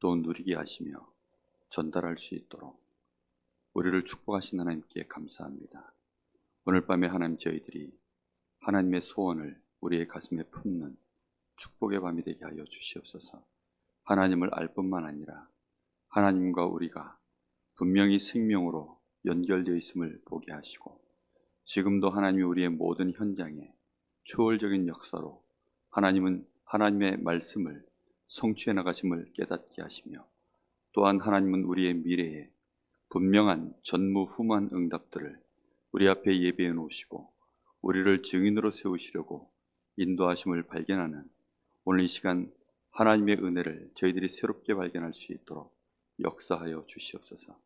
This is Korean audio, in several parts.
또 누리게 하시며 전달할 수 있도록 우리를 축복하신 하나님께 감사합니다. 오늘 밤에 하나님, 저희들이 하나님의 소원을 우리의 가슴에 품는 축복의 밤이 되게 하여 주시옵소서. 하나님을 알 뿐만 아니라 하나님과 우리가 분명히 생명으로 연결되어 있음을 보게 하시고, 지금도 하나님이 우리의 모든 현장에 초월적인 역사로 하나님의 말씀을 성취해 나가심을 깨닫게 하시며, 또한 하나님은 우리의 미래에 분명한 전무후무한 응답들을 우리 앞에 예비해 놓으시고 우리를 증인으로 세우시려고 인도하심을 발견하는 오늘 이 시간, 하나님의 은혜를 저희들이 새롭게 발견할 수 있도록 역사하여 주시옵소서.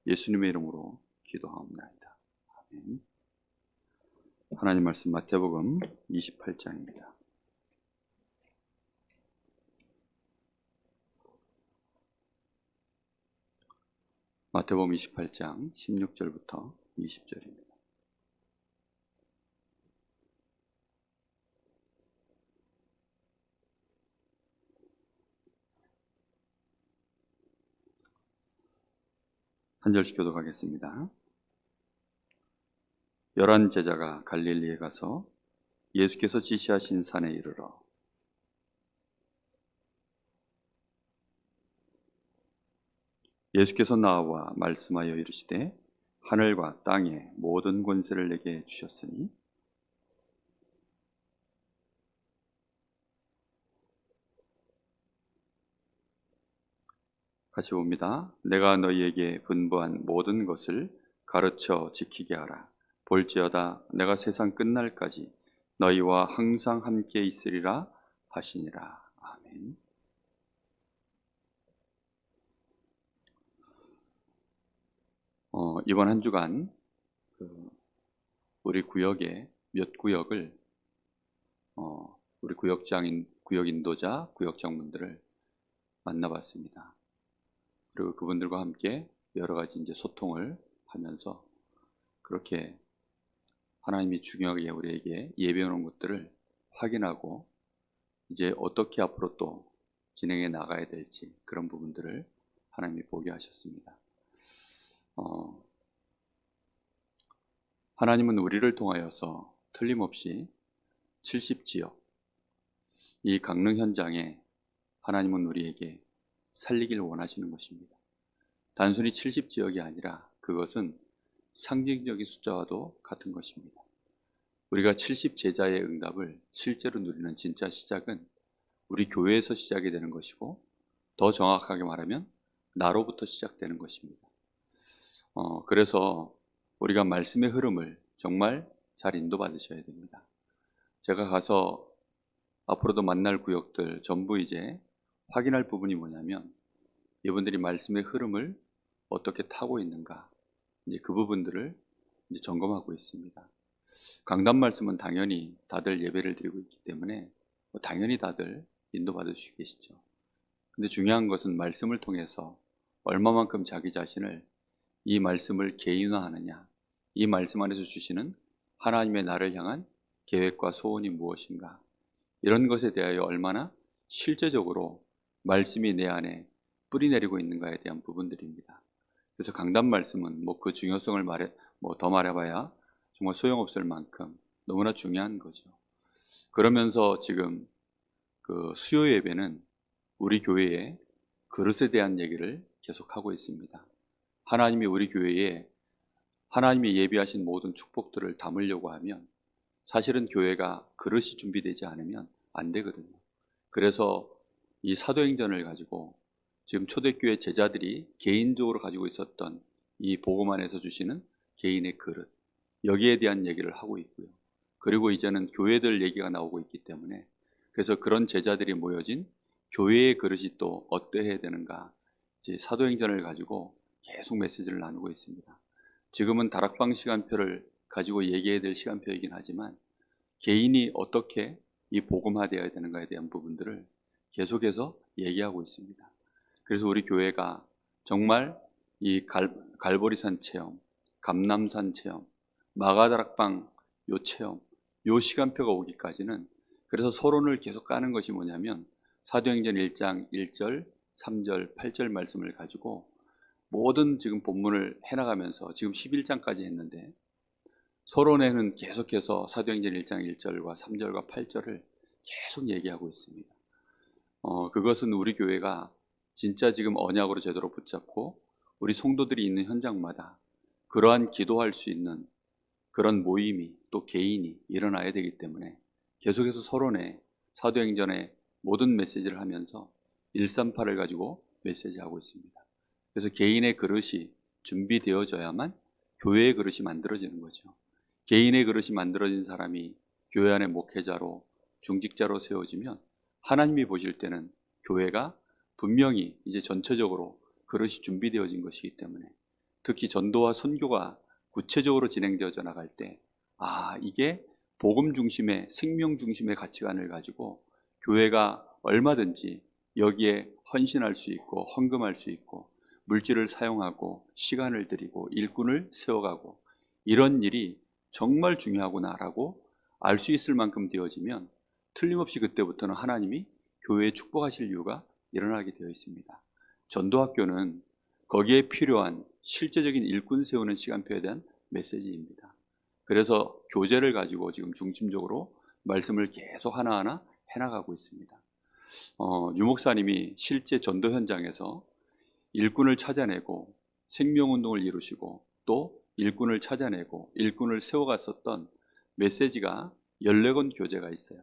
예수님의 이름으로 기도하옵나이다. 아멘. 하나님 말씀 마태복음 28장입니다. 마태복음 28장 16절부터 20절입니다. 한 절씩 교독하겠습니다. 11 제자가 갈릴리에 가서 예수께서 지시하신 산에 이르러 예수께서 나와 말씀하여 이르시되 하늘과 땅의 모든 권세를 내게 주셨으니 같이 봅니다. 내가 너희에게 분부한 모든 것을 가르쳐 지키게 하라. 볼지어다 내가 세상 끝날까지 너희와 항상 함께 있으리라 하시니라. 아멘. 이번 한 주간 우리 구역의 몇 구역을 우리 구역 인도자, 구역장분들을 만나봤습니다. 그리고 그분들과 함께 여러 가지 이제 소통을 하면서 그렇게 하나님이 중요하게 우리에게 예배해 놓은 것들을 확인하고 이제 어떻게 앞으로 또 진행해 나가야 될지 그런 부분들을 하나님이 보게 하셨습니다. 하나님은 우리를 통하여서 틀림없이 70지역, 이 강릉 현장에 하나님은 우리에게 살리길 원하시는 것입니다. 단순히 70지역이 아니라 그것은 상징적인 숫자와도 같은 것입니다. 우리가 70제자의 응답을 실제로 누리는 진짜 시작은 우리 교회에서 시작이 되는 것이고, 더 정확하게 말하면 나로부터 시작되는 것입니다. 그래서 우리가 말씀의 흐름을 정말 잘 인도받으셔야 됩니다. 제가 가서 앞으로도 만날 구역들 전부 이제 확인할 부분이 뭐냐면, 이분들이 말씀의 흐름을 어떻게 타고 있는가, 이제 그 부분들을 이제 점검하고 있습니다. 강단 말씀은 당연히 다들 예배를 드리고 있기 때문에 당연히 다들 인도받으시고 계시죠. 근데 중요한 것은 말씀을 통해서 얼마만큼 자기 자신을, 이 말씀을 개인화하느냐, 이 말씀 안에서 주시는 하나님의 나를 향한 계획과 소원이 무엇인가, 이런 것에 대하여 얼마나 실제적으로 말씀이 내 안에 뿌리 내리고 있는가에 대한 부분들입니다. 그래서 강단 말씀은 그 중요성을 더 말해봐야 정말 소용없을 만큼 너무나 중요한 거죠. 그러면서 지금 그 수요 예배는 우리 교회의 그릇에 대한 얘기를 계속하고 있습니다. 하나님이 우리 교회에 하나님이 예비하신 모든 축복들을 담으려고 하면 사실은 교회가 그릇이 준비되지 않으면 안 되거든요. 그래서 이 사도행전을 가지고 지금 초대교회 제자들이 개인적으로 가지고 있었던 이 복음 안에서 주시는 개인의 그릇, 여기에 대한 얘기를 하고 있고요. 그리고 이제는 교회들 얘기가 나오고 있기 때문에, 그래서 그런 제자들이 모여진 교회의 그릇이 또 어떠해야 되는가, 이제 사도행전을 가지고 계속 메시지를 나누고 있습니다. 지금은 다락방 시간표를 가지고 얘기해야 될 시간표이긴 하지만 개인이 어떻게 이 복음화되어야 되는가에 대한 부분들을 계속해서 얘기하고 있습니다. 그래서 우리 교회가 정말 이 갈보리산 체험, 감남산 체험, 마가다락방 요 체험, 요 시간표가 오기까지는, 그래서 서론을 계속 까는 것이 뭐냐면 사도행전 1장 1절, 3절, 8절 말씀을 가지고 모든 지금 본문을 해나가면서 지금 11장까지 했는데 서론에는 계속해서 사도행전 1장 1절과 3절과 8절을 계속 얘기하고 있습니다. 그것은 우리 교회가 진짜 지금 언약으로 제대로 붙잡고 우리 성도들이 있는 현장마다 그러한 기도할 수 있는 그런 모임이 또 개인이 일어나야 되기 때문에 계속해서 서론에 사도행전의 모든 메시지를 하면서 138을 가지고 메시지하고 있습니다. 그래서 개인의 그릇이 준비되어져야만 교회의 그릇이 만들어지는 거죠. 개인의 그릇이 만들어진 사람이 교회 안의 목회자로 중직자로 세워지면 하나님이 보실 때는 교회가 분명히 이제 전체적으로 그릇이 준비되어진 것이기 때문에 특히 전도와 선교가 구체적으로 진행되어져 나갈 때 이게 복음 중심의 생명 중심의 가치관을 가지고 교회가 얼마든지 여기에 헌신할 수 있고 헌금할 수 있고 물질을 사용하고 시간을 들이고 일꾼을 세워가고 이런 일이 정말 중요하구나라고 알 수 있을 만큼 되어지면 틀림없이 그때부터는 하나님이 교회에 축복하실 이유가 일어나게 되어 있습니다. 전도학교는 거기에 필요한 실제적인 일꾼 세우는 시간표에 대한 메시지입니다. 그래서 교재를 가지고 지금 중심적으로 말씀을 계속 하나하나 해나가고 있습니다. 유 목사님이 실제 전도 현장에서 일꾼을 찾아내고 생명운동을 이루시고 또 일꾼을 찾아내고 일꾼을 세워갔었던 메시지가 14권 교재가 있어요.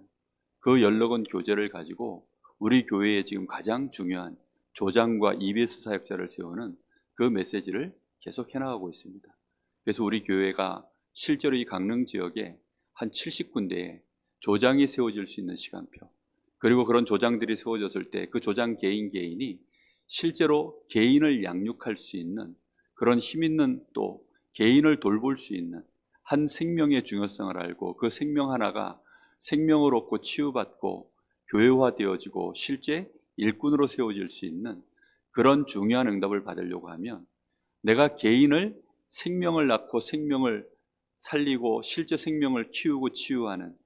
그 14권 교재를 가지고 우리 교회에 지금 가장 중요한 조장과 EBS 사역자를 세우는 그 메시지를 계속 해나가고 있습니다. 그래서 우리 교회가 실제로 이 강릉 지역에 한 70군데에 조장이 세워질 수 있는 시간표, 그리고 그런 조장들이 세워졌을 때 그 조장 개인이 실제로 개인을 양육할 수 있는 그런 힘 있는 또 개인을 돌볼 수 있는 한 생명의 중요성을 알고 그 생명 하나가 생명을 얻고 치유받고 교회화되어지고 실제 일꾼으로 세워질 수 있는 그런 중요한 응답을 받으려고 하면 내가 개인을 생명을 낳고 생명을 살리고 실제 생명을 키우고 치유하는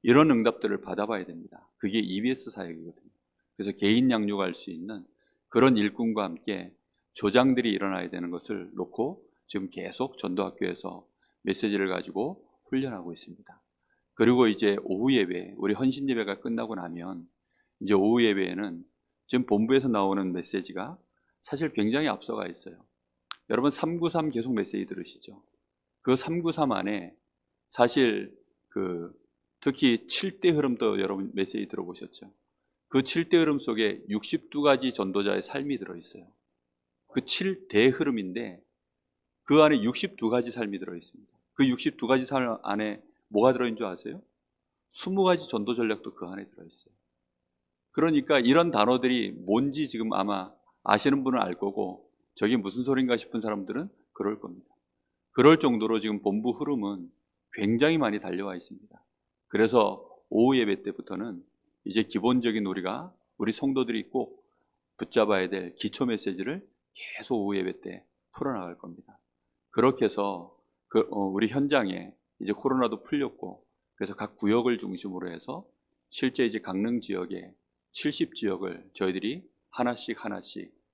이런 응답들을 받아봐야 됩니다. 그게 EBS 사역이거든요. 그래서 개인 양육할 수 있는 그런 일꾼과 함께 조장들이 일어나야 되는 것을 놓고 지금 계속 전도학교에서 메시지를 가지고 훈련하고 있습니다. 그리고 이제 오후 예배, 우리 헌신 예배가 끝나고 나면 이제 오후 예배에는 지금 본부에서 나오는 메시지가 사실 굉장히 앞서가 있어요. 여러분 393 계속 메시지 들으시죠? 그 393 안에 사실 특히 7대 흐름도 여러분 메시지 들어보셨죠? 그 7대 흐름 속에 62가지 전도자의 삶이 들어있어요. 그 7대 흐름인데 그 안에 62가지 삶이 들어있습니다. 그 62가지 삶 안에 뭐가 들어있는 줄 아세요? 20가지 전도 전략도 그 안에 들어있어요. 그러니까 이런 단어들이 뭔지 지금 아마 아시는 분은 알 거고 저게 무슨 소린가 싶은 사람들은 그럴 겁니다. 그럴 정도로 지금 본부 흐름은 굉장히 많이 달려와 있습니다. 그래서 오후 예배 때부터는 이제 기본적인 우리 성도들이 꼭 붙잡아야 될 기초 메시지를 계속 오후 예배 때 풀어나갈 겁니다. 그렇게 해서 우리 현장에 이제 코로나도 풀렸고 그래서 각 구역을 중심으로 해서 실제 이제 강릉 지역에 70지역을 저희들이 하나씩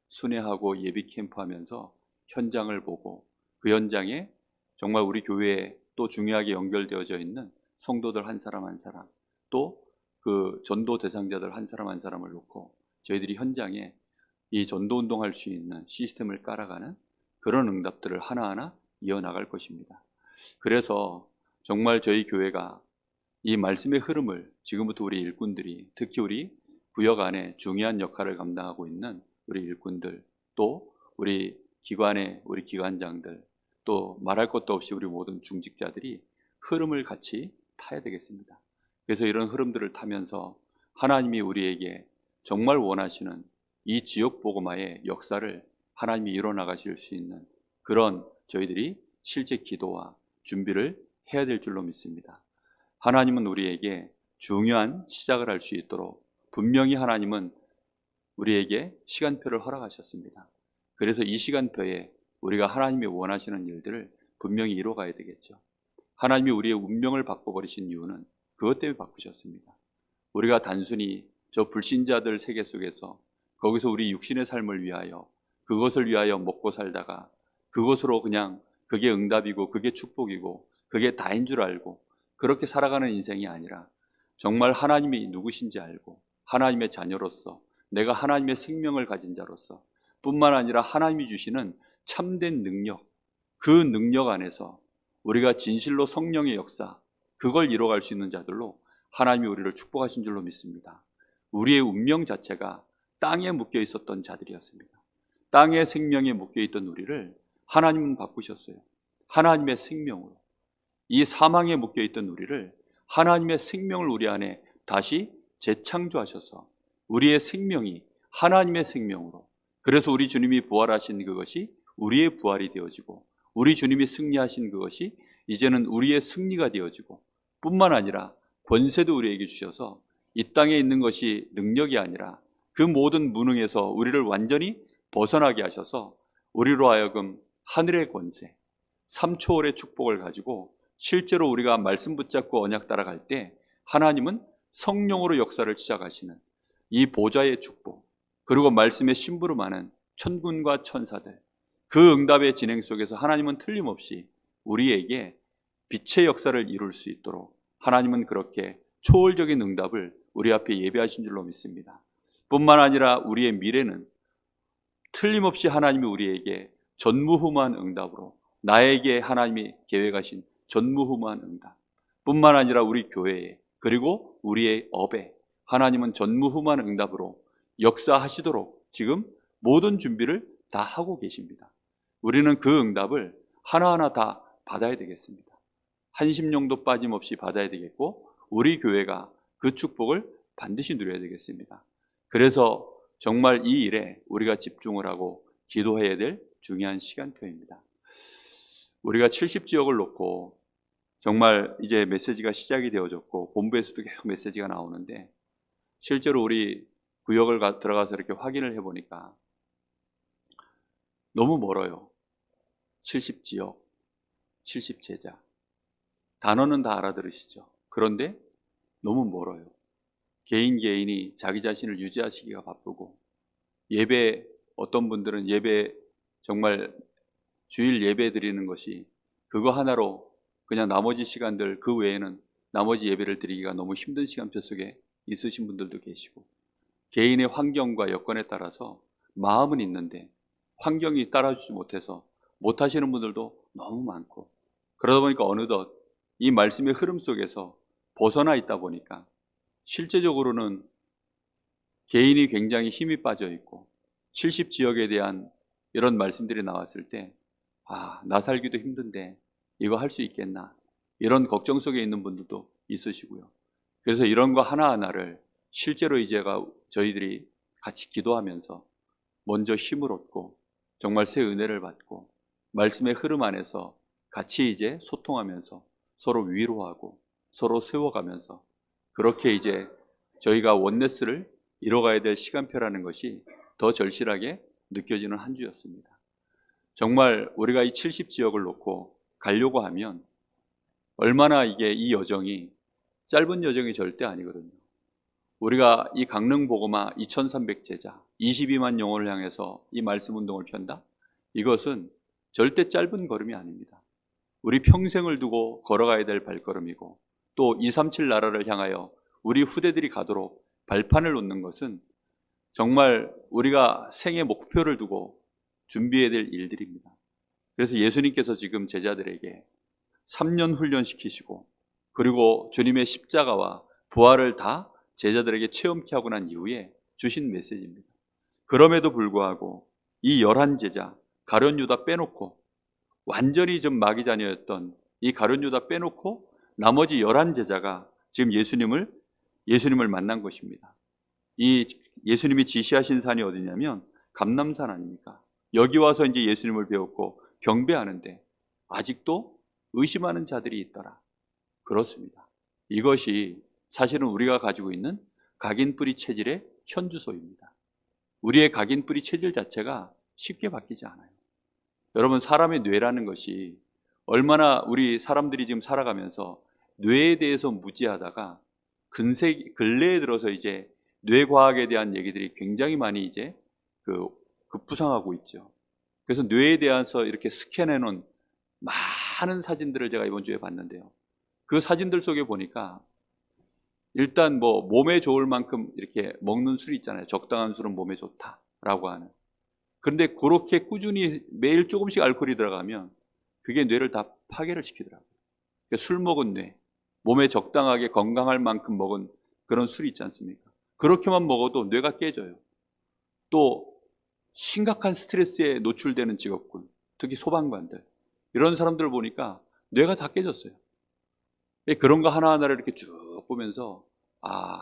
순회하고 예비 캠프하면서 현장을 보고 그 현장에 정말 우리 교회에 또 중요하게 연결되어져 있는 성도들 한 사람 한 사람 또 그 전도 대상자들 한 사람을 놓고 저희들이 현장에 이 전도 운동할 수 있는 시스템을 깔아가는 그런 응답들을 하나하나 이어나갈 것입니다. 그래서 정말 저희 교회가 이 말씀의 흐름을 지금부터 우리 일꾼들이 특히 우리 구역 안에 중요한 역할을 감당하고 있는 우리 일꾼들 또 우리 기관의 우리 기관장들 또 말할 것도 없이 우리 모든 중직자들이 흐름을 같이 타야 되겠습니다. 그래서 이런 흐름들을 타면서 하나님이 우리에게 정말 원하시는 이 지역 복음화의 역사를 하나님이 이뤄나가실 수 있는 그런 저희들이 실제 기도와 준비를 해야 될 줄로 믿습니다. 하나님은 우리에게 중요한 시작을 할 수 있도록 분명히 하나님은 우리에게 시간표를 허락하셨습니다. 그래서 이 시간표에 우리가 하나님이 원하시는 일들을 분명히 이뤄가야 되겠죠. 하나님이 우리의 운명을 바꿔버리신 이유는 그것 때문에 바꾸셨습니다. 우리가 단순히 저 불신자들 세계 속에서 거기서 우리 육신의 삶을 위하여 그것을 위하여 먹고 살다가 그것으로 그냥 그게 응답이고 그게 축복이고 그게 다인 줄 알고 그렇게 살아가는 인생이 아니라 정말 하나님이 누구신지 알고 하나님의 자녀로서 내가 하나님의 생명을 가진 자로서 뿐만 아니라 하나님이 주시는 참된 능력, 그 능력 안에서 우리가 진실로 성령의 역사, 그걸 이뤄갈 수 있는 자들로 하나님이 우리를 축복하신 줄로 믿습니다. 우리의 운명 자체가 땅에 묶여 있었던 자들이었습니다. 땅의 생명에 묶여 있던 우리를 하나님은 바꾸셨어요. 하나님의 생명으로. 이 사망에 묶여 있던 우리를 하나님의 생명을 우리 안에 다시 재창조하셔서 우리의 생명이 하나님의 생명으로, 그래서 우리 주님이 부활하신 그것이 우리의 부활이 되어지고 우리 주님이 승리하신 그것이 이제는 우리의 승리가 되어지고 뿐만 아니라 권세도 우리에게 주셔서 이 땅에 있는 것이 능력이 아니라 그 모든 무능에서 우리를 완전히 벗어나게 하셔서 우리로 하여금 하늘의 권세, 3초월의 축복을 가지고 실제로 우리가 말씀 붙잡고 언약 따라갈 때 하나님은 성령으로 역사를 시작하시는 이 보좌의 축복, 그리고 말씀의 심부름하는 천군과 천사들, 그 응답의 진행 속에서 하나님은 틀림없이 우리에게 빛의 역사를 이룰 수 있도록 하나님은 그렇게 초월적인 응답을 우리 앞에 예배하신 줄로 믿습니다. 뿐만 아니라 우리의 미래는 틀림없이 하나님이 우리에게 전무후무한 응답으로, 나에게 하나님이 계획하신 전무후무한 응답 뿐만 아니라 우리 교회에, 그리고 우리의 업에 하나님은 전무후무한 응답으로 역사하시도록 지금 모든 준비를 다 하고 계십니다. 우리는 그 응답을 하나하나 다 받아야 되겠습니다. 한 심령도 빠짐없이 받아야 되겠고 우리 교회가 그 축복을 반드시 누려야 되겠습니다. 그래서 정말 이 일에 우리가 집중을 하고 기도해야 될 중요한 시간표입니다. 우리가 70지역을 놓고 정말 이제 메시지가 시작이 되어졌고 본부에서도 계속 메시지가 나오는데 실제로 우리 구역을 들어가서 이렇게 확인을 해보니까 너무 멀어요. 70지역, 70제자. 단어는 다 알아들으시죠? 그런데 너무 멀어요. 개인이 자기 자신을 유지하시기가 바쁘고 예배, 어떤 분들은 예배 정말 주일 예배 드리는 것이 그거 하나로 그냥 나머지 시간들 그 외에는 나머지 예배를 드리기가 너무 힘든 시간표 속에 있으신 분들도 계시고 개인의 환경과 여건에 따라서 마음은 있는데 환경이 따라주지 못해서 못하시는 분들도 너무 많고 그러다 보니까 어느덧 이 말씀의 흐름 속에서 벗어나 있다 보니까 실제적으로는 개인이 굉장히 힘이 빠져 있고 70지역에 대한 이런 말씀들이 나왔을 때 나 살기도 힘든데 이거 할 수 있겠나 이런 걱정 속에 있는 분들도 있으시고요. 그래서 이런 거 하나하나를 실제로 이제가 저희들이 같이 기도하면서 먼저 힘을 얻고 정말 새 은혜를 받고 말씀의 흐름 안에서 같이 이제 소통하면서 서로 위로하고 서로 세워가면서 그렇게 이제 저희가 원네스를 이뤄가야 될 시간표라는 것이 더 절실하게 느껴지는 한 주였습니다. 정말 우리가 이 70지역을 놓고 가려고 하면 얼마나 이 여정이 짧은 여정이 절대 아니거든요. 우리가 이 강릉 보고마 2300제자 22만 영혼을 향해서 이 말씀 운동을 편다? 이것은 절대 짧은 걸음이 아닙니다. 우리 평생을 두고 걸어가야 될 발걸음이고 또 237 나라를 향하여 우리 후대들이 가도록 발판을 놓는 것은 정말 우리가 생애 목표를 두고 준비해야 될 일들입니다. 그래서 예수님께서 지금 제자들에게 3년 훈련시키시고 그리고 주님의 십자가와 부활을 다 제자들에게 체험케 하고 난 이후에 주신 메시지입니다. 그럼에도 불구하고 이 11제자 가룟 유다 빼놓고 완전히 좀 마귀 자녀였던 이 가룟 유다 빼놓고 나머지 11제자가 지금 예수님을 만난 것입니다. 이 예수님이 지시하신 산이 어디냐면 감람산 아닙니까? 여기 와서 이제 예수님을 배웠고 경배하는데 아직도 의심하는 자들이 있더라. 그렇습니다. 이것이 사실은 우리가 가지고 있는 각인뿌리 체질의 현주소입니다. 우리의 각인뿌리 체질 자체가 쉽게 바뀌지 않아요. 여러분, 사람의 뇌라는 것이 얼마나 우리 사람들이 지금 살아가면서 뇌에 대해서 무지하다가 근래에 들어서 이제 뇌과학에 대한 얘기들이 굉장히 많이 이제 급부상하고 있죠. 그래서 뇌에 대해서 이렇게 스캔해 놓은 많은 사진들을 제가 이번 주에 봤는데요. 그 사진들 속에 보니까 일단 뭐 몸에 좋을 만큼 이렇게 먹는 술이 있잖아요. 적당한 술은 몸에 좋다라고 하는. 그런데 그렇게 꾸준히 매일 조금씩 알코올이 들어가면 그게 뇌를 다 파괴를 시키더라고요. 그러니까 술 먹은 뇌, 몸에 적당하게 건강할 만큼 먹은 그런 술이 있지 않습니까? 그렇게만 먹어도 뇌가 깨져요. 또 심각한 스트레스에 노출되는 직업군, 특히 소방관들, 이런 사람들 보니까 뇌가 다 깨졌어요. 그런 거 하나하나를 이렇게 쭉 보면서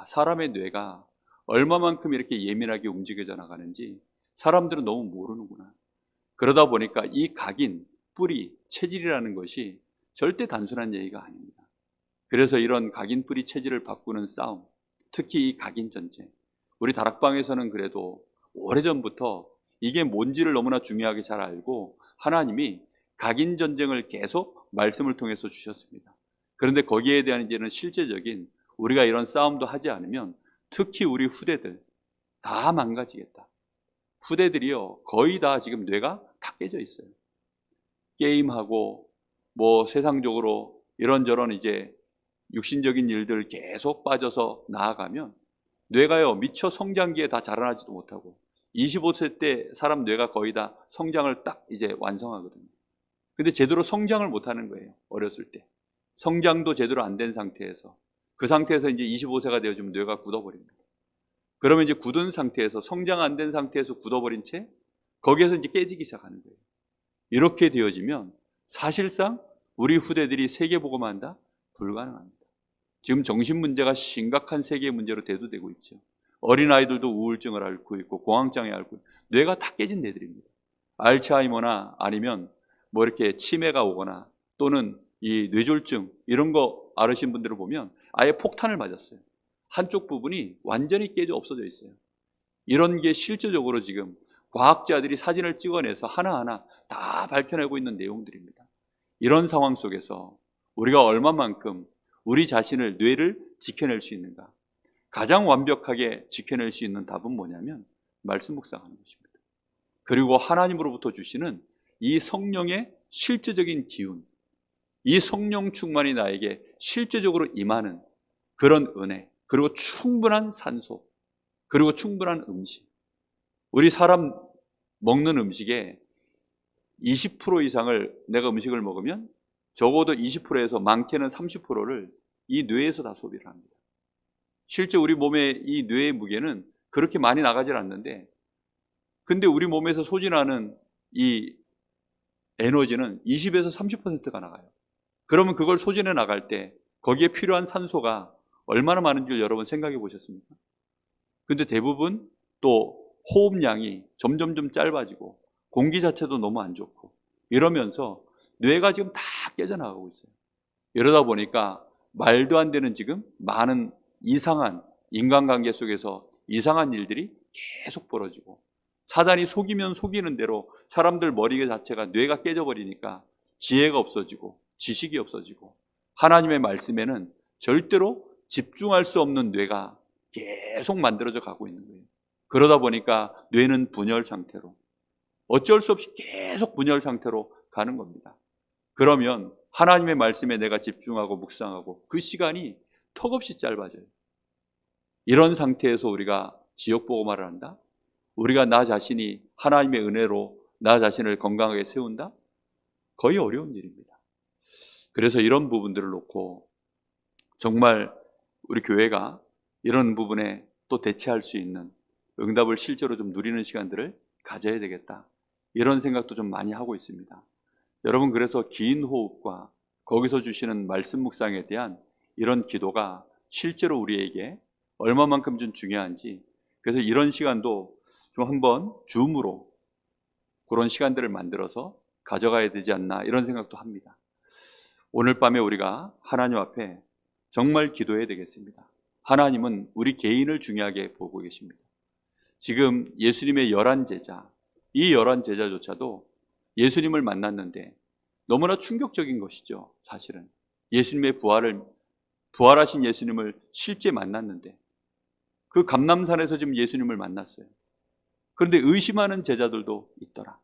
사람의 뇌가 얼마만큼 이렇게 예민하게 움직여져 나가는지 사람들은 너무 모르는구나. 그러다 보니까 이 각인, 뿌리, 체질이라는 것이 절대 단순한 얘기가 아닙니다. 그래서 이런 각인, 뿌리, 체질을 바꾸는 싸움, 특히 이 각인 전쟁, 우리 다락방에서는 그래도 오래전부터 이게 뭔지를 너무나 중요하게 잘 알고 하나님이 각인 전쟁을 계속 말씀을 통해서 주셨습니다. 그런데 거기에 대한 이제는 실제적인 우리가 이런 싸움도 하지 않으면 특히 우리 후대들 다 망가지겠다. 후대들이요 거의 다 지금 뇌가 다 깨져 있어요. 게임하고 뭐 세상적으로 이런저런 이제 육신적인 일들 계속 빠져서 나아가면 뇌가요 미처 성장기에 다 자라나지도 못하고 25세 때 사람 뇌가 거의 다 성장을 딱 이제 완성하거든요. 근데 제대로 성장을 못하는 거예요. 어렸을 때 성장도 제대로 안 된 상태에서 그 상태에서 이제 25세가 되어지면 뇌가 굳어버립니다. 그러면 이제 굳은 상태에서 성장 안 된 상태에서 굳어버린 채 거기에서 이제 깨지기 시작하는 거예요. 이렇게 되어지면 사실상 우리 후대들이 세계복음화한다? 불가능합니다. 지금 정신 문제가 심각한 세계의 문제로 대두되고 있죠. 어린아이들도 우울증을 앓고 있고 공황장애 앓고 있고 뇌가 다 깨진 애들입니다. 알츠하이머나 아니면 뭐 이렇게 치매가 오거나 또는 이 뇌졸중 이런 거 앓으신 분들을 보면 아예 폭탄을 맞았어요. 한쪽 부분이 완전히 깨져 없어져 있어요. 이런 게 실제적으로 지금 과학자들이 사진을 찍어내서 하나하나 다 밝혀내고 있는 내용들입니다. 이런 상황 속에서 우리가 얼마만큼 우리 자신을 뇌를 지켜낼 수 있는가? 가장 완벽하게 지켜낼 수 있는 답은 뭐냐면 말씀 묵상하는 것입니다. 그리고 하나님으로부터 주시는 이 성령의 실제적인 기운, 이 성령 충만이 나에게 실제적으로 임하는 그런 은혜, 그리고 충분한 산소, 그리고 충분한 음식. 우리 사람 먹는 음식에 20% 이상을 내가 음식을 먹으면 적어도 20%에서 많게는 30%를 이 뇌에서 다 소비를 합니다. 실제 우리 몸의 이 뇌의 무게는 그렇게 많이 나가질 않는데 근데 우리 몸에서 소진하는 이 에너지는 20에서 30%가 나가요. 그러면 그걸 소진해 나갈 때 거기에 필요한 산소가 얼마나 많은 줄 여러분 생각해 보셨습니까? 근데 대부분 또 호흡량이 점점점 짧아지고 공기 자체도 너무 안 좋고 이러면서 뇌가 지금 다 깨져나가고 있어요. 이러다 보니까 말도 안 되는 지금 많은 이상한 인간관계 속에서 이상한 일들이 계속 벌어지고 사단이 속이면 속이는 대로 사람들 머리 자체가 뇌가 깨져버리니까 지혜가 없어지고 지식이 없어지고 하나님의 말씀에는 절대로 집중할 수 없는 뇌가 계속 만들어져 가고 있는 거예요. 그러다 보니까 뇌는 분열 상태로 어쩔 수 없이 계속 분열 상태로 가는 겁니다. 그러면 하나님의 말씀에 내가 집중하고 묵상하고 그 시간이 턱없이 짧아져요. 이런 상태에서 우리가 지역복음화를 한다? 우리가 나 자신이 하나님의 은혜로 나 자신을 건강하게 세운다? 거의 어려운 일입니다. 그래서 이런 부분들을 놓고 정말 우리 교회가 이런 부분에 또 대체할 수 있는 응답을 실제로 좀 누리는 시간들을 가져야 되겠다. 이런 생각도 좀 많이 하고 있습니다. 여러분 그래서 긴 호흡과 거기서 주시는 말씀 묵상에 대한 이런 기도가 실제로 우리에게 얼마만큼 좀 중요한지 그래서 이런 시간도 좀 한번 줌으로 그런 시간들을 만들어서 가져가야 되지 않나 이런 생각도 합니다. 오늘 밤에 우리가 하나님 앞에 정말 기도해야 되겠습니다. 하나님은 우리 개인을 중요하게 보고 계십니다. 지금 예수님의 11제자, 이 11제자조차도 예수님을 만났는데 너무나 충격적인 것이죠. 사실은 예수님의 부활하신 예수님을 실제 만났는데 그 감람산에서 지금 예수님을 만났어요. 그런데 의심하는 제자들도 있더라.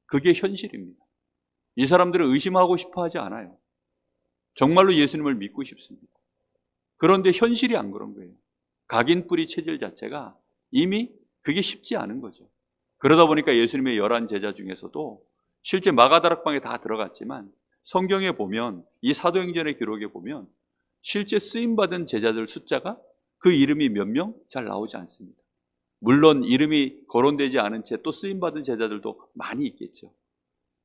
그게 현실입니다. 이 사람들은 의심하고 싶어 하지 않아요. 정말로 예수님을 믿고 싶습니다. 그런데 현실이 안 그런 거예요. 각인 뿌리 체질 자체가 이미 그게 쉽지 않은 거죠. 그러다 보니까 예수님의 11 제자 중에서도 실제 마가다락방에 다 들어갔지만 성경에 보면, 이 사도행전의 기록에 보면 실제 쓰임받은 제자들 숫자가 그 이름이 몇 명 잘 나오지 않습니다. 물론 이름이 거론되지 않은 채 또 쓰임받은 제자들도 많이 있겠죠.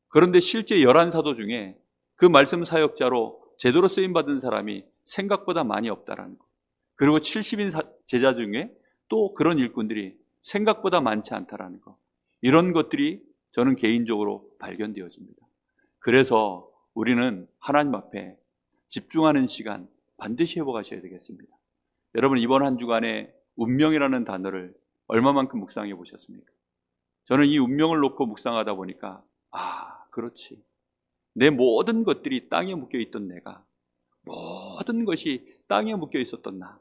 그런데 실제 11 사도 중에 그 말씀 사역자로 제대로 쓰임받은 사람이 생각보다 많이 없다라는 것. 그리고 70인 제자 중에 또 그런 일꾼들이 생각보다 많지 않다라는 것. 이런 것들이 저는 개인적으로 발견되어집니다. 그래서 우리는 하나님 앞에 집중하는 시간 반드시 회복하셔야 되겠습니다. 여러분, 이번 한 주간에 운명이라는 단어를 얼마만큼 묵상해 보셨습니까? 저는 이 운명을 놓고 묵상하다 보니까 그렇지. 내 모든 것들이 땅에 묶여 있던 내가, 모든 것이 땅에 묶여 있었던 나,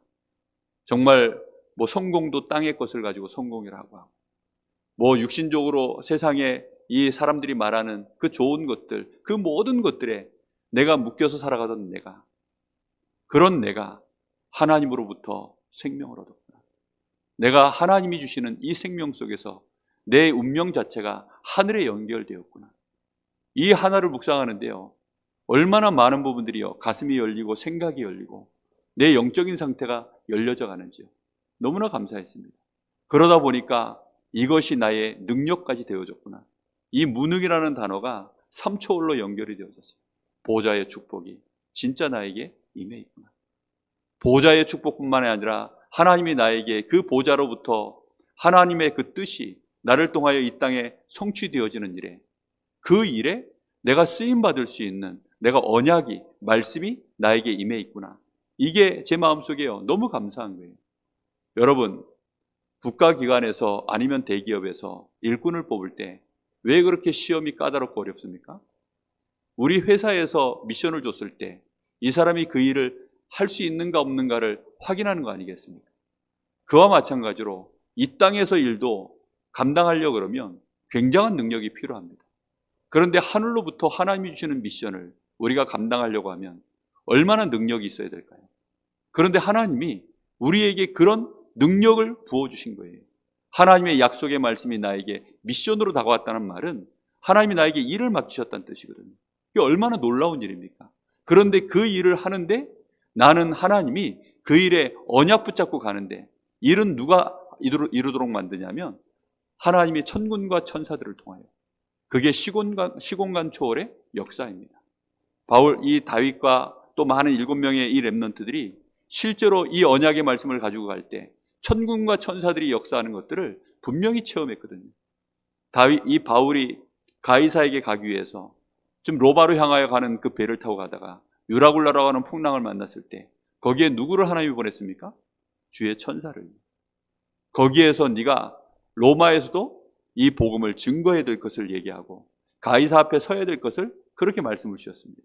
정말 성공도 땅의 것을 가지고 성공이라고 하고, 육신적으로 세상에 이 사람들이 말하는 그 좋은 것들, 그 모든 것들에 내가 묶여서 살아가던 내가, 그런 내가 하나님으로부터 생명을 얻었구나. 내가 하나님이 주시는 이 생명 속에서 내 운명 자체가 하늘에 연결되었구나. 이 하나를 묵상하는데요, 얼마나 많은 부분들이요, 가슴이 열리고 생각이 열리고 내 영적인 상태가 열려져 가는지요. 너무나 감사했습니다. 그러다 보니까 이것이 나의 능력까지 되어졌구나. 이 무능이라는 단어가 3초월로 연결이 되어졌어요. 보좌의 축복이 진짜 나에게 임해 있구나. 보좌의 축복뿐만 아니라 하나님이 나에게 그 보좌로부터 하나님의 그 뜻이 나를 통하여 이 땅에 성취되어지는 일에, 그 일에 내가 쓰임받을 수 있는, 내가 언약이, 말씀이 나에게 임해 있구나. 이게 제 마음속에요, 너무 감사한 거예요. 여러분, 국가기관에서 아니면 대기업에서 일꾼을 뽑을 때 왜 그렇게 시험이 까다롭고 어렵습니까? 우리 회사에서 미션을 줬을 때 이 사람이 그 일을 할 수 있는가 없는가를 확인하는 거 아니겠습니까? 그와 마찬가지로 이 땅에서 일도 감당하려고 그러면 굉장한 능력이 필요합니다. 그런데 하늘로부터 하나님이 주시는 미션을 우리가 감당하려고 하면 얼마나 능력이 있어야 될까요? 그런데 하나님이 우리에게 그런 능력을 부어주신 거예요. 하나님의 약속의 말씀이 나에게 미션으로 다가왔다는 말은 하나님이 나에게 일을 맡기셨다는 뜻이거든요. 이게 얼마나 놀라운 일입니까? 그런데 그 일을 하는데 나는 하나님이 그 일에 언약 붙잡고 가는데, 일은 누가 이루도록 만드냐면 하나님의 천군과 천사들을 통하여. 그게 시공간 초월의 역사입니다. 이 다윗과 또 많은 7명의 이 렘넌트들이 실제로 이 언약의 말씀을 가지고 갈 때 천군과 천사들이 역사하는 것들을 분명히 체험했거든요. 이 바울이 가이사에게 가기 위해서 좀 로마로 향하여 가는 그 배를 타고 가다가 유라굴라라고 하는 풍랑을 만났을 때 거기에 누구를 하나님이 보냈습니까? 주의 천사를. 거기에서 네가 로마에서도 이 복음을 증거해야 될 것을 얘기하고 가이사 앞에 서야 될 것을 그렇게 말씀을 주셨습니다.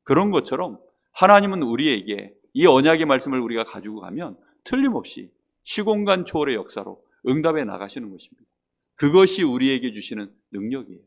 그런 것처럼 하나님은 우리에게 이 언약의 말씀을 우리가 가지고 가면 틀림없이 시공간 초월의 역사로 응답해 나가시는 것입니다. 그것이 우리에게 주시는 능력이에요.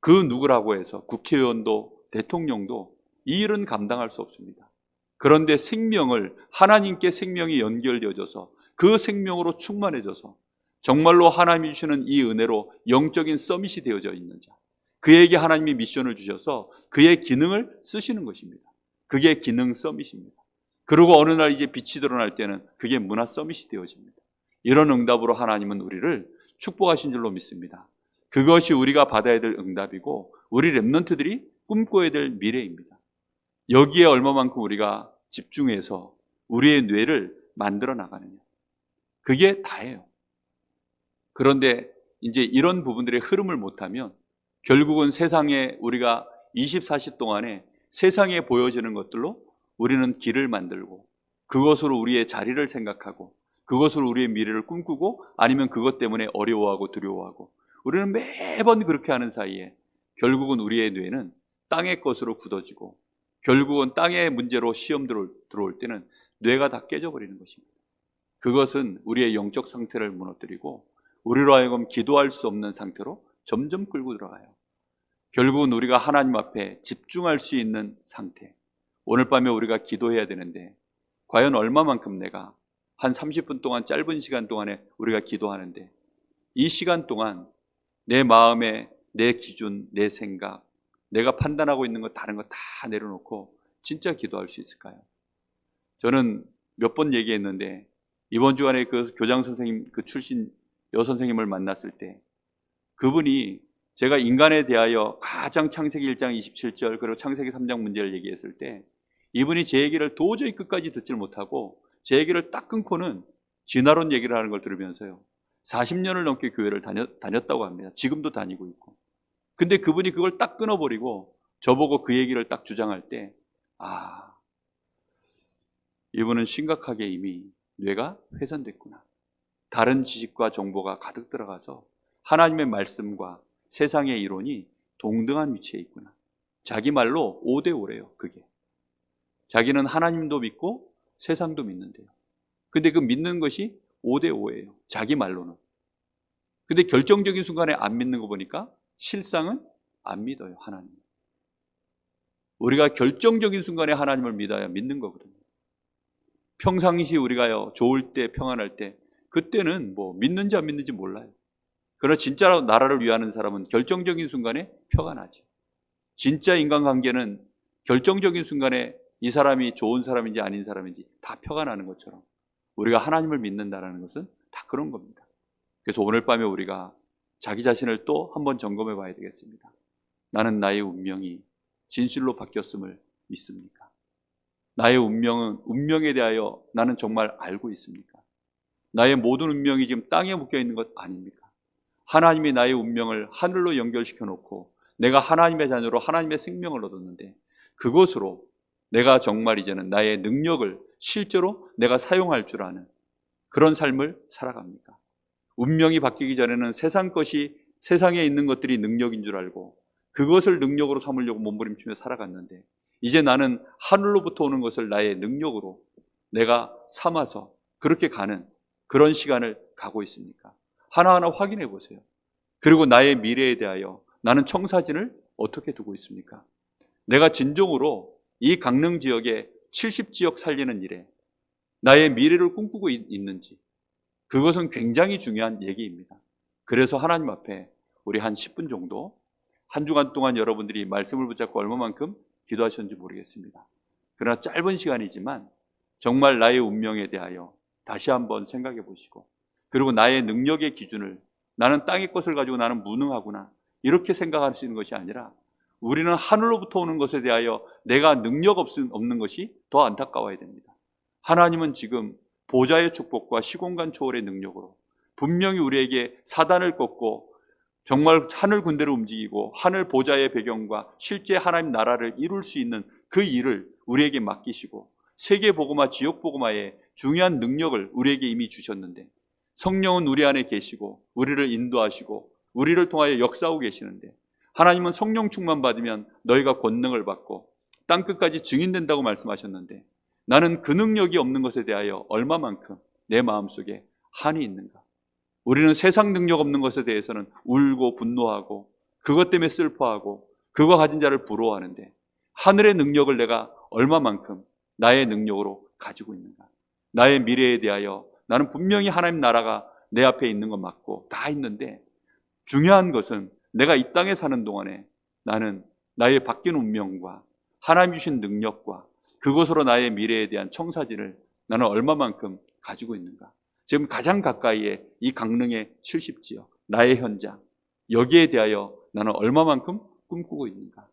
그 누구라고 해서 국회의원도 대통령도 이 일은 감당할 수 없습니다. 그런데 생명을, 하나님께 생명이 연결되어져서 그 생명으로 충만해져서 정말로 하나님이 주시는 이 은혜로 영적인 서밋이 되어져 있는 자, 그에게 하나님이 미션을 주셔서 그의 기능을 쓰시는 것입니다. 그게 기능 서밋입니다. 그리고 어느 날 이제 빛이 드러날 때는 그게 문화 서밋이 되어집니다. 이런 응답으로 하나님은 우리를 축복하신 줄로 믿습니다. 그것이 우리가 받아야 될 응답이고 우리 렘넌트들이 꿈꿔야 될 미래입니다. 여기에 얼마만큼 우리가 집중해서 우리의 뇌를 만들어 나가느냐, 그게 다예요. 그런데 이제 이런 부분들의 흐름을 못하면 결국은 세상에 우리가 24시 동안에 세상에 보여지는 것들로 우리는 길을 만들고 그것으로 우리의 자리를 생각하고 그것으로 우리의 미래를 꿈꾸고 아니면 그것 때문에 어려워하고 두려워하고 우리는 매번 그렇게 하는 사이에 결국은 우리의 뇌는 땅의 것으로 굳어지고 결국은 땅의 문제로 시험 들어올 때는 뇌가 다 깨져버리는 것입니다. 그것은 우리의 영적 상태를 무너뜨리고 우리로 하여금 기도할 수 없는 상태로 점점 끌고 들어가요. 결국은 우리가 하나님 앞에 집중할 수 있는 상태, 오늘 밤에 우리가 기도해야 되는데 과연 얼마만큼 내가 한 30분 동안, 짧은 시간 동안에 우리가 기도하는데 이 시간 동안 내 마음에 내 기준, 내 생각, 내가 판단하고 있는 것 다른 거 다 내려놓고 진짜 기도할 수 있을까요? 저는 몇 번 얘기했는데 이번 주간에 그 교장 선생님, 그 출신 여선생님을 만났을 때 그분이 제가 인간에 대하여 가장 창세기 1장 27절 그리고 창세기 3장 문제를 얘기했을 때 이분이 제 얘기를 도저히 끝까지 듣질 못하고 제 얘기를 딱 끊고는 진화론 얘기를 하는 걸 들으면서요 40년을 넘게 교회를 다녔다고 합니다. 지금도 다니고 있고. 근데 그분이 그걸 딱 끊어버리고 저보고 그 얘기를 딱 주장할 때 이분은 심각하게 이미 뇌가 훼손됐구나. 다른 지식과 정보가 가득 들어가서 하나님의 말씀과 세상의 이론이 동등한 위치에 있구나. 자기 말로 5대5래요. 그게. 자기는 하나님도 믿고 세상도 믿는데요. 근데 그 믿는 것이 5대5예요. 자기 말로는. 근데 결정적인 순간에 안 믿는 거 보니까 실상은 안 믿어요. 하나님. 우리가 결정적인 순간에 하나님을 믿어야 믿는 거거든요. 평상시 우리가요 좋을 때 평안할 때 그때는 뭐 믿는지 안 믿는지 몰라요. 그러나 진짜로 나라를 위하는 사람은 결정적인 순간에 평안하지. 진짜 인간관계는 결정적인 순간에 이 사람이 좋은 사람인지 아닌 사람인지 다 평안하는 것처럼 우리가 하나님을 믿는다는 것은 다 그런 겁니다. 그래서 오늘 밤에 우리가 자기 자신을 또 한번 점검해 봐야 되겠습니다. 나는 나의 운명이 진실로 바뀌었음을 믿습니까? 나의 운명에 대하여 나는 정말 알고 있습니까? 나의 모든 운명이 지금 땅에 묶여 있는 것 아닙니까? 하나님이 나의 운명을 하늘로 연결시켜 놓고 내가 하나님의 자녀로 하나님의 생명을 얻었는데 그것으로 내가 정말 이제는 나의 능력을 실제로 내가 사용할 줄 아는 그런 삶을 살아갑니까? 운명이 바뀌기 전에는 세상에 있는 것들이 능력인 줄 알고 그것을 능력으로 삼으려고 몸부림치며 살아갔는데 이제 나는 하늘로부터 오는 것을 나의 능력으로 내가 삼아서 그렇게 가는 그런 시간을 가고 있습니까? 하나하나 확인해 보세요. 그리고 나의 미래에 대하여 나는 청사진을 어떻게 두고 있습니까? 내가 진정으로 이 강릉 지역에 70지역 살리는 일에 나의 미래를 꿈꾸고 있는지 그것은 굉장히 중요한 얘기입니다. 그래서 하나님 앞에 우리 한 10분 정도 한 주간 동안 여러분들이 말씀을 붙잡고 얼마만큼 기도하셨는지 모르겠습니다. 그러나 짧은 시간이지만 정말 나의 운명에 대하여 다시 한번 생각해 보시고 그리고 나의 능력의 기준을 나는 땅의 것을 가지고 나는 무능하구나 이렇게 생각할 수 있는 것이 아니라 우리는 하늘로부터 오는 것에 대하여 내가 능력 없는 것이 더 안타까워야 됩니다. 하나님은 지금 보좌의 축복과 시공간 초월의 능력으로 분명히 우리에게 사단을 꺾고 정말 하늘 군대를 움직이고 하늘 보좌의 배경과 실제 하나님 나라를 이룰 수 있는 그 일을 우리에게 맡기시고 세계 복음화, 지역 복음화의 중요한 능력을 우리에게 이미 주셨는데 성령은 우리 안에 계시고 우리를 인도하시고 우리를 통하여 역사하고 계시는데 하나님은 성령 충만 받으면 너희가 권능을 받고 땅끝까지 증인된다고 말씀하셨는데 나는 그 능력이 없는 것에 대하여 얼마만큼 내 마음속에 한이 있는가? 우리는 세상 능력 없는 것에 대해서는 울고 분노하고 그것 때문에 슬퍼하고 그거 가진 자를 부러워하는데 하늘의 능력을 내가 얼마만큼 나의 능력으로 가지고 있는가? 나의 미래에 대하여 나는 분명히 하나님 나라가 내 앞에 있는 건 맞고 다 있는데 중요한 것은 내가 이 땅에 사는 동안에 나는 나의 바뀐 운명과 하나님 주신 능력과 그것으로 나의 미래에 대한 청사진을 나는 얼마만큼 가지고 있는가? 지금 가장 가까이에 이 강릉의 70지역, 나의 현장, 여기에 대하여 나는 얼마만큼 꿈꾸고 있는가?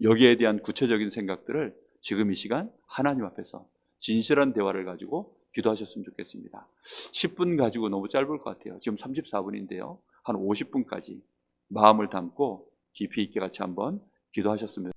여기에 대한 구체적인 생각들을 지금 이 시간 하나님 앞에서 진실한 대화를 가지고 기도하셨으면 좋겠습니다. 10분 가지고 너무 짧을 것 같아요. 지금 34분인데요. 한 50분까지 마음을 담고 깊이 있게 같이 한번 기도하셨으면